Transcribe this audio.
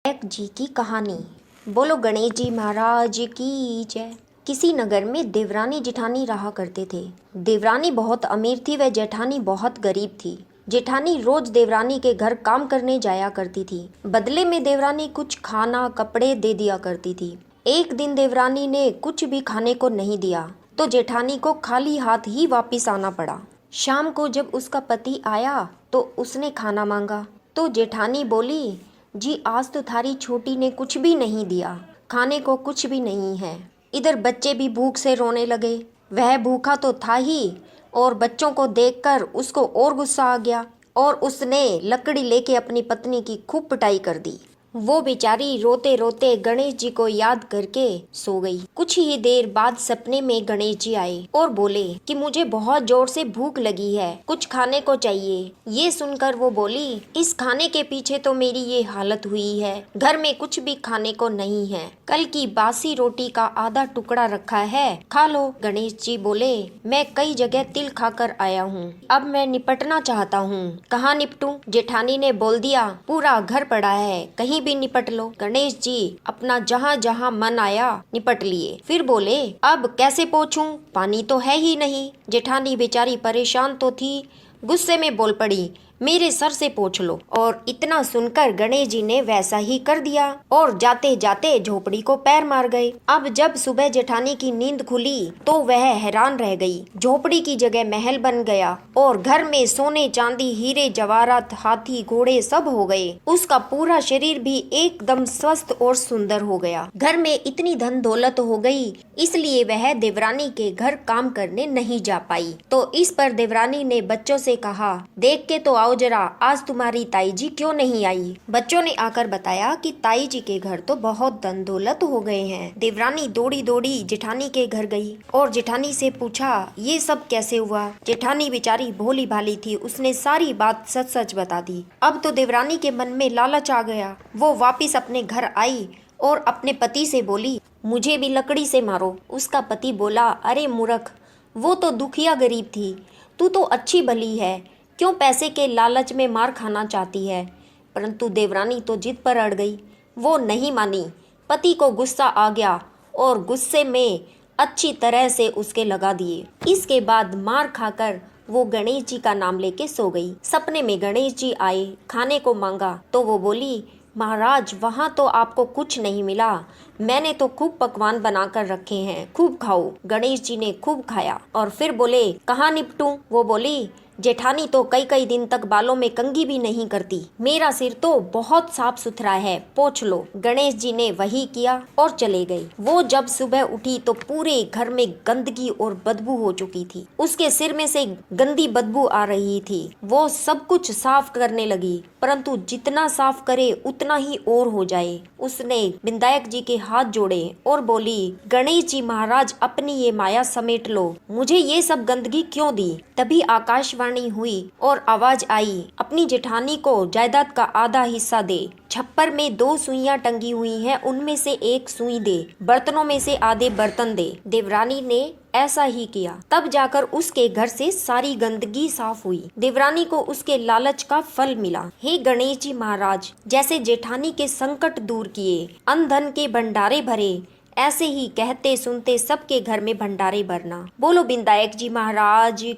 एक जी की कहानी। बोलो गणेश जी महाराज की जय। किसी नगर में देवरानी जेठानी रहा करते थे। देवरानी बहुत अमीर थी व जेठानी बहुत गरीब थी। जेठानी रोज देवरानी के घर काम करने जाया करती थी। बदले में देवरानी कुछ खाना कपड़े दे दिया करती थी। एक दिन देवरानी ने कुछ भी खाने को नहीं दिया तो जेठानी को खाली हाथ ही वापिस आना पड़ा। शाम को जब उसका पति आया तो उसने खाना मांगा तो जेठानी बोली, जी आज तो थारी छोटी ने कुछ भी नहीं दिया, खाने को कुछ भी नहीं है। इधर बच्चे भी भूख से रोने लगे। वह भूखा तो था ही और बच्चों को देखकर उसको और गुस्सा आ गया और उसने लकड़ी लेके अपनी पत्नी की खूब पिटाई कर दी। वो बेचारी रोते रोते गणेश जी को याद करके सो गई। कुछ ही देर बाद सपने में गणेश जी आए और बोले कि मुझे बहुत जोर से भूख लगी है, कुछ खाने को चाहिए। ये सुनकर वो बोली, इस खाने के पीछे तो मेरी ये हालत हुई है, घर में कुछ भी खाने को नहीं है। कल की बासी रोटी का आधा टुकड़ा रखा है, खा लो। गणेश जी बोले, मैं कई जगह तिल खाकर आया हूँ, अब मैं निपटना चाहता हूँ। कहाँ निपटूं? जेठानी ने बोल दिया, पूरा घर पड़ा है, कहीं भी निपट लो। गणेश जी अपना जहाँ जहाँ मन आया निपट लिए। फिर बोले, अब कैसे पोंछूं? पानी तो है ही नहीं। जेठानी बेचारी परेशान तो थी, गुस्से में बोल पड़ी, मेरे सर से पोंछ लो। और इतना सुनकर गणेश जी ने वैसा ही कर दिया और जाते जाते झोपड़ी को पैर मार गए। अब जब सुबह जेठानी की नींद खुली तो वह हैरान रह गई। झोपड़ी की जगह महल बन गया और घर में सोने चांदी हीरे जवाहरात हाथी घोड़े सब हो गए। उसका पूरा शरीर भी एकदम स्वस्थ और सुंदर हो गया। घर में इतनी धन दौलत हो गई, इसलिए वह देवरानी के घर काम करने नहीं जा पाई। तो इस पर देवरानी ने बच्चों से कहा, देख के तो आओ जरा, आज तुम्हारी ताई जी क्यों नहीं आई? बच्चों ने आकर बताया कि ताई जी के घर तो बहुत धन दौलत हो गए हैं। देवरानी दौड़ी दौड़ी जेठानी के घर गई और जेठानी से पूछा, ये सब कैसे हुआ? जेठानी बेचारी भोली भाली थी, उसने सारी बात सच सच बता दी। अब तो देवरानी के मन में लालच आ गया। वो वापिस अपने घर आई और अपने पति से बोली, मुझे भी लकड़ी से मारो। उसका पति बोला, अरे मूर्ख, वो तो दुखिया गरीब थी, तू तो अच्छी भली है, क्यों पैसे के लालच में मार खाना चाहती है? परंतु देवरानी तो जिद पर अड़ गई, वो नहीं मानी। पति को गुस्सा आ गया और गुस्से में अच्छी तरह से उसके लगा दिए। इसके बाद मार खाकर वो गणेश जी का नाम लेके सो गई। सपने में गणेश जी आए, खाने को मांगा तो वो बोली, महाराज वहाँ तो आपको कुछ नहीं मिला, मैंने तो खूब पकवान बनाकर रखे हैं, खूब खाओ। गणेश जी ने खूब खाया और फिर बोले, कहाँ निपटूं? वो बोली, जेठानी तो कई कई दिन तक बालों में कंघी भी नहीं करती, मेरा सिर तो बहुत साफ सुथरा है, पोंछ लो। गणेश जी ने वही किया और चले गए। वो जब सुबह उठी तो पूरे घर में गंदगी और बदबू हो चुकी थी। उसके सिर में से गंदी बदबू आ रही थी। वो सब कुछ साफ करने लगी, परंतु जितना साफ करे उतना ही और हो जाए। उसने विनायक जी के हाथ जोड़े और बोली, गणेश जी महाराज अपनी ये माया समेट लो, मुझे ये सब गंदगी क्यों दी? तभी आकाशवाणी हुई और आवाज आई, अपनी जेठानी को जायदाद का आधा हिस्सा दे। छप्पर में 2 सुइयां टंगी हुई हैं, उनमें से एक सुई दे। बर्तनों में से आधे बर्तन दे। देवरानी ने ऐसा ही किया। तब जाकर उसके घर से सारी गंदगी साफ हुई। देवरानी को उसके लालच का फल मिला। हे गणेश जी महाराज, जैसे जेठानी के संकट दूर किए, अन्न धन के भंडारे भरे, ऐसे ही कहते सुनते सबके घर में भंडारे भरना। बोलो विनायक जी महाराज।